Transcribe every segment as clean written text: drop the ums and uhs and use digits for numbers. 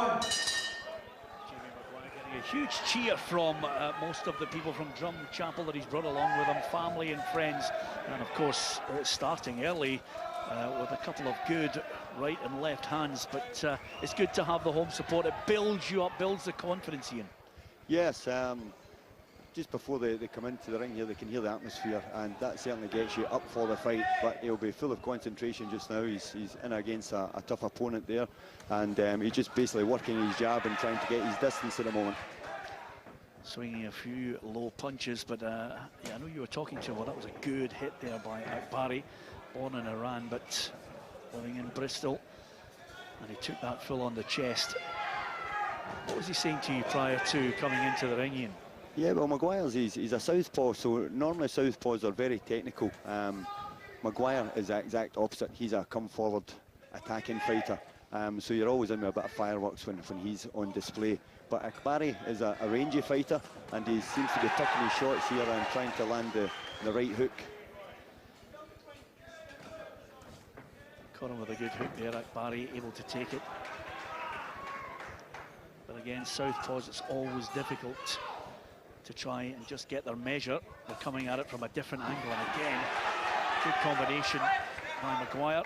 McGuire getting a huge cheer from most of the people from Drumchapel that he's brought along with him, family and friends, and of course starting early with a couple of good right and left hands, but it's good to have the home support. It builds you up, builds the confidence, Ian. Yes, just before they come into the ring here, they can hear the atmosphere, and that certainly gets you up for the fight, but he'll be full of concentration just now. He's in against a tough opponent there, and he's just basically working his jab and trying to get his distance at the moment. Swinging a few low punches, but yeah, I know you were talking to him. Well, that was a good hit there by Akbari, born in Iran, but living in Bristol, and he took that full on the chest. What was he saying to you prior to coming into the ring, Ian? Yeah, well, McGuire's he's a southpaw, so normally southpaws are very technical. McGuire is the exact opposite. He's a come-forward attacking fighter, so you're always in with a bit of fireworks when he's on display. But Akbari is a rangy fighter, and he seems to be picking his shots here and trying to land the right hook. Caught him with a good hook there, Akbari, able to take it. But again, southpaws, it's always difficult to try and just get their measure. They're coming at it from a different angle, and again, good combination by McGuire.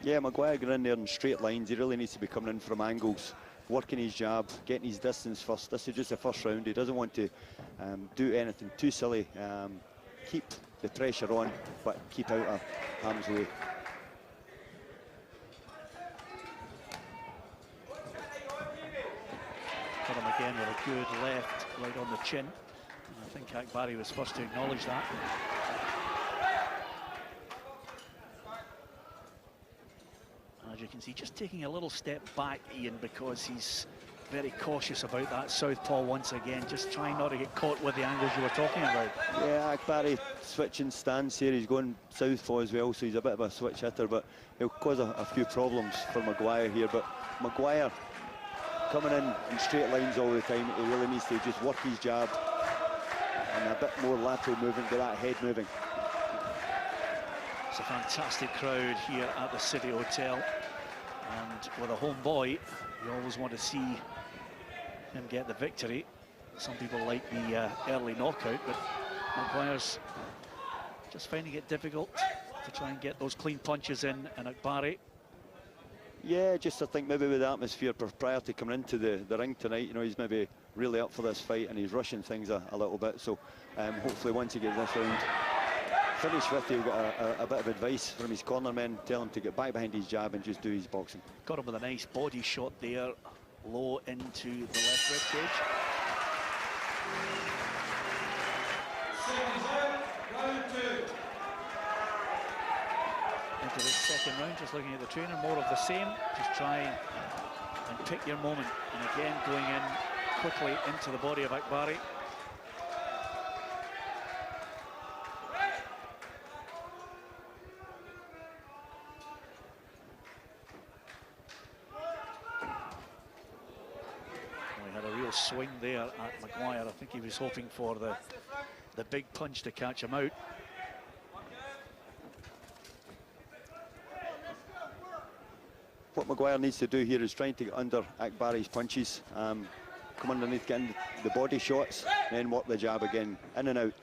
Yeah, McGuire going in there in straight lines. He really needs to be coming in from angles, working his jab, getting his distance first. This is just the first round. He doesn't want to do anything too silly. Keep the pressure on, but keep out of harm's way. Got him again with a good left right on the chin. And I think Akbari was first to acknowledge that. As you can see, just taking a little step back, Ian, because he's very cautious about that southpaw once again, just trying not to get caught with the angles you were talking about. Yeah, Akbari switching stance here. He's going southpaw as well, so he's a bit of a switch hitter, but he'll cause a few problems for McGuire here. But McGuire coming in straight lines all the time. He really needs to just work his jab and a bit more lateral movement, get that head moving. It's a fantastic crowd here at the City Hotel, and with a home boy, you always want to see him get the victory. Some people like the early knockout, but McGuire's just finding it difficult to try and get those clean punches in, and Akbari. Yeah, just I think maybe with the atmosphere prior to coming into the ring tonight, you know, he's maybe really up for this fight and he's rushing things a little bit. So hopefully once he gets this round finished with, he'll get a bit of advice from his corner men, tell him to get back behind his jab and just do his boxing. Got him with a nice body shot there, low into the left rib cage. Into this second round, just looking at the trainer, more of the same. Just try and pick your moment. And again, going in quickly into the body of Akbari. We had a real swing there at McGuire. I think he was hoping for the big punch to catch him out. What McGuire needs to do here is trying to get under Akbari's punches, come underneath, get in the body shots, then work the jab again, in and out.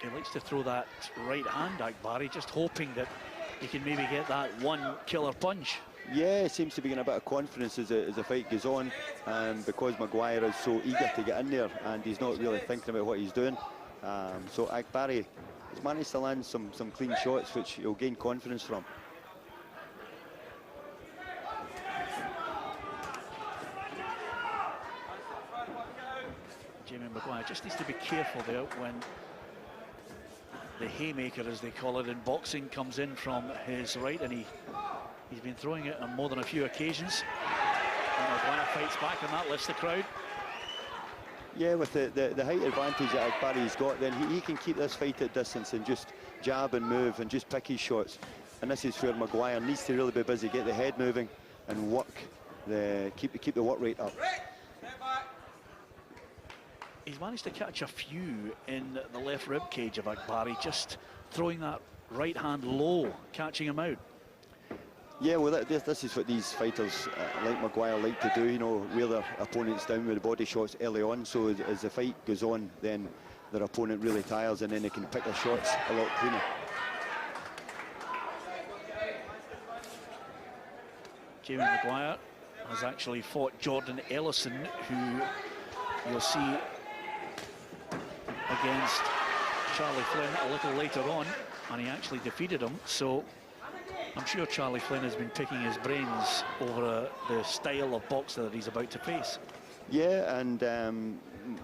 He likes to throw that right hand, Akbari, just hoping that he can maybe get that one killer punch. Yeah, it seems to be getting a bit of confidence as the fight goes on, because McGuire is so eager to get in there and he's not really thinking about what he's doing. So Akbari has managed to land some clean shots, which he'll gain confidence from. Jamie McGuire just needs to be careful there when the haymaker, as they call it in boxing, comes in from his right, and he's been throwing it on more than a few occasions. And McGuire fights back, and that lifts the crowd. Yeah, with the height advantage that Akbari's got, then he can keep this fight at distance and just jab and move and just pick his shots. And this is where McGuire needs to really be busy, get the head moving and work, keep the work rate up. He's managed to catch a few in the left rib cage of Akbari, just throwing that right hand low, catching him out. Yeah, well, this is what these fighters like McGuire like to do, you know, wear their opponents down with the body shots early on, so as the fight goes on, then their opponent really tires, and then they can pick their shots a lot cleaner. Jamie McGuire has actually fought Jordan Ellison, who you'll see against Charlie Flynn a little later on, and he actually defeated him. So I'm sure Charlie Flynn has been picking his brains over the style of boxer that he's about to face. Yeah, and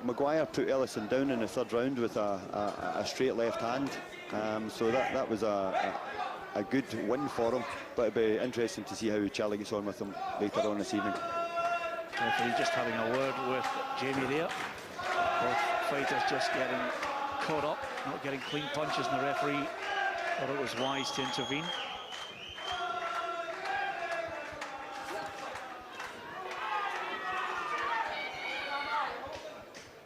McGuire put Ellison down in the third round with a straight left hand, so that was a good win for him, but it'll be interesting to see how Charlie gets on with him later on this evening. Referee just having a word with Jamie there. Both fighters just getting caught up, not getting clean punches, and the referee thought it was wise to intervene.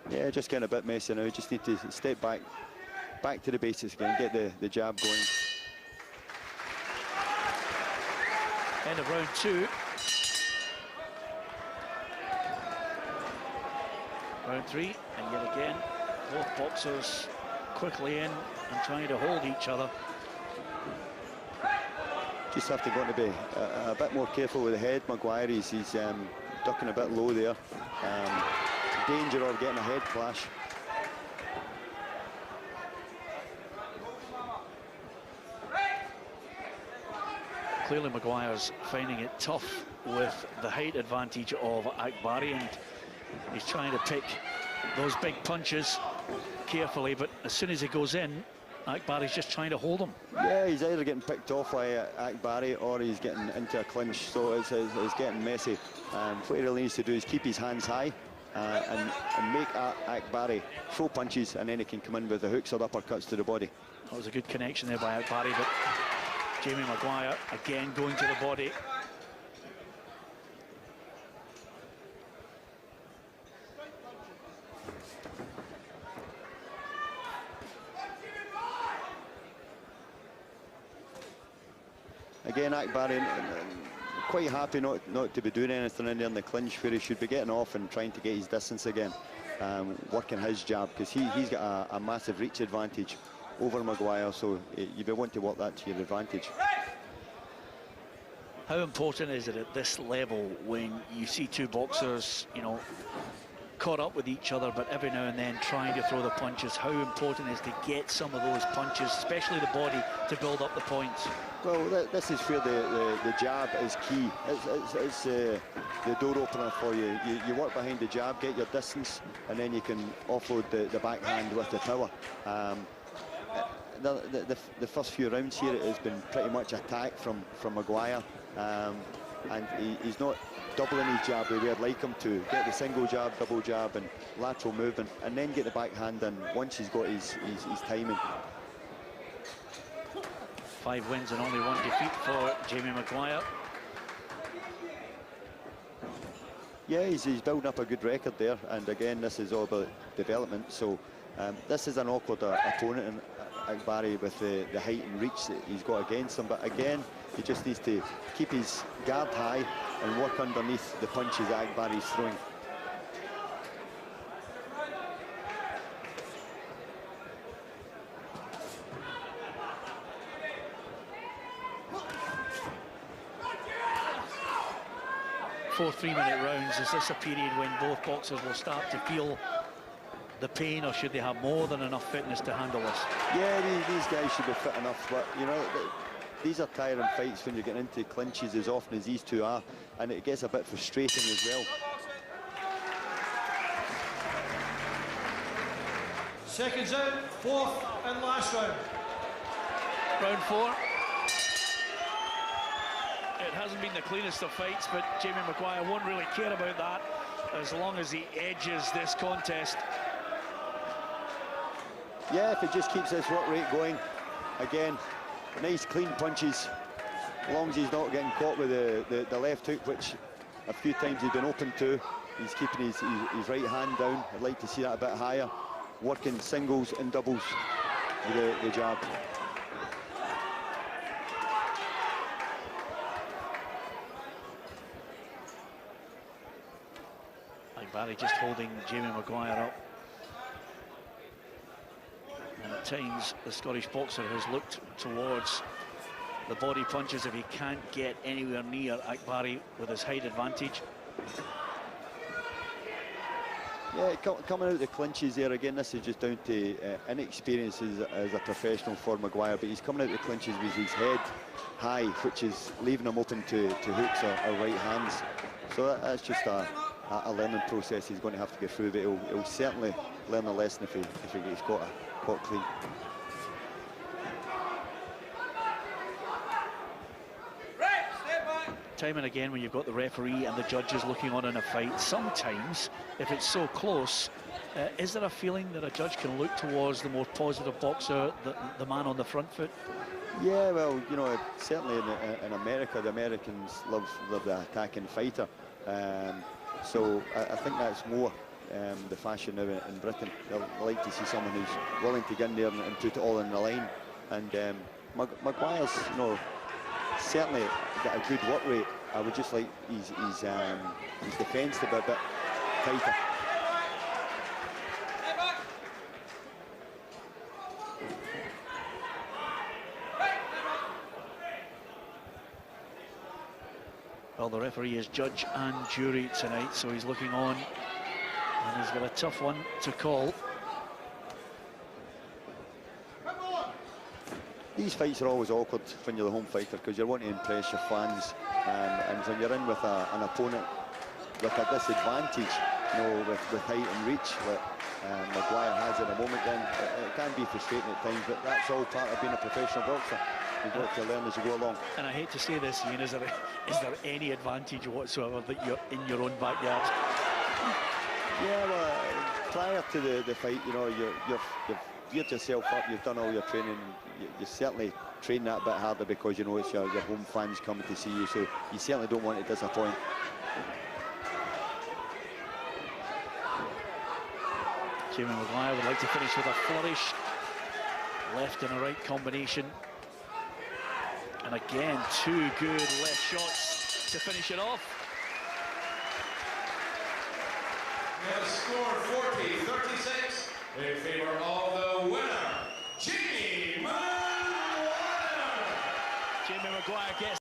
Yeah, just getting a bit messy now. Just need to step back to the basics again, get the jab going. End of round 2. Round 3, and yet again, both boxers quickly in and trying to hold each other. Just have to go to be a bit more careful with the head. McGuire, he's ducking a bit low there. Danger of getting a head clash. Clearly McGuire's finding it tough with the height advantage of Akbari, and he's trying to pick those big punches carefully, but as soon as he goes in, Akbari's just trying to hold him. Yeah, he's either getting picked off by Akbari or he's getting into a clinch, so it's getting messy. What he really needs to do is keep his hands high and make Akbari throw punches, and then he can come in with the hooks or uppercuts to the body. That was a good connection there by Akbari, but Jamie McGuire again going to the body. Again, Akbari quite happy not to be doing anything in there in the clinch, where he should be getting off and trying to get his distance again, working his jab, because he's got a massive reach advantage over McGuire, so you want to work that to your advantage. How important is it at this level when you see two boxers, you know, caught up with each other, but every now and then trying to throw the punches? How important is to get some of those punches, especially the body, to build up the points? Well, this is where the jab is key. It's the door opener for you. You work behind the jab, get your distance, and then you can offload the backhand with the power. The first few rounds here, it has been pretty much attack from McGuire, and he's not doubling his jab the way I'd like him to. Get the single jab, double jab, and lateral movement, and then get the backhand in once he's got his timing. 5 wins and only 1 defeat for Jamie McGuire. Yeah, he's building up a good record there, and again, this is all about development. So this is an awkward opponent, and Akbari, with the height and reach that he's got against him, but again, he just needs to keep his guard high and work underneath the punches that Akbari's throwing. Four 3-minute rounds. Is this a period when both boxers will start to feel the pain, or should they have more than enough fitness to handle this? Yeah, these guys should be fit enough, but you know, these are tiring fights when you're getting into clinches as often as these two are, and it gets a bit frustrating as well. Seconds out, 4th and last round. Round 4. It hasn't been the cleanest of fights, but Jamie McGuire won't really care about that as long as he edges this contest. Yeah, if he just keeps this work rate going, again, nice clean punches, as long as he's not getting caught with the left hook, which a few times he's been open to. He's keeping his right hand down. I'd like to see that a bit higher, working singles and doubles with the jab. Akbari just holding Jamie McGuire up. And at times, the Scottish boxer has looked towards the body punches if he can't get anywhere near Akbari with his height advantage. Yeah, coming out the clinches there again, this is just down to inexperience as a professional for McGuire, but he's coming out the clinches with his head high, which is leaving him open to hooks or right hands. So that's just a learning process he's going to have to get through, but he'll certainly learn a lesson if he gets caught clean. Time and again, when you've got the referee and the judges looking on in a fight, sometimes, if it's so close, is there a feeling that a judge can look towards the more positive boxer, the man on the front foot? Yeah, well, you know, certainly in America, the Americans love the attacking fighter. So I think that's more the fashion now in Britain. They'll like to see someone who's willing to get in there and put it all in the line. And McGuire's, you know, certainly got a good work rate. I would just like his defence to be a bit tighter. Well, the referee is judge and jury tonight, so he's looking on, and he's got a tough one to call. These fights are always awkward when you're the home fighter because you're wanting to impress your fans, and when you're in with an opponent with a disadvantage, you know, with height and reach that McGuire has in a moment, then it can be frustrating at times, but that's all part of being a professional boxer. You've got to learn as you go along. And I hate to say this, Ian, is there any advantage whatsoever that you're in your own backyard? Yeah, well, prior to the fight, you know, you've geared yourself up, you've done all your training, you certainly train that bit harder because you know it's your home fans coming to see you, so you certainly don't want to disappoint. Jamie McGuire would like to finish with a flourish. Left and a right combination. And again, two good left shots to finish it off. And score 40-36 in favor of the winner, Jamie McGuire. Jamie McGuire gets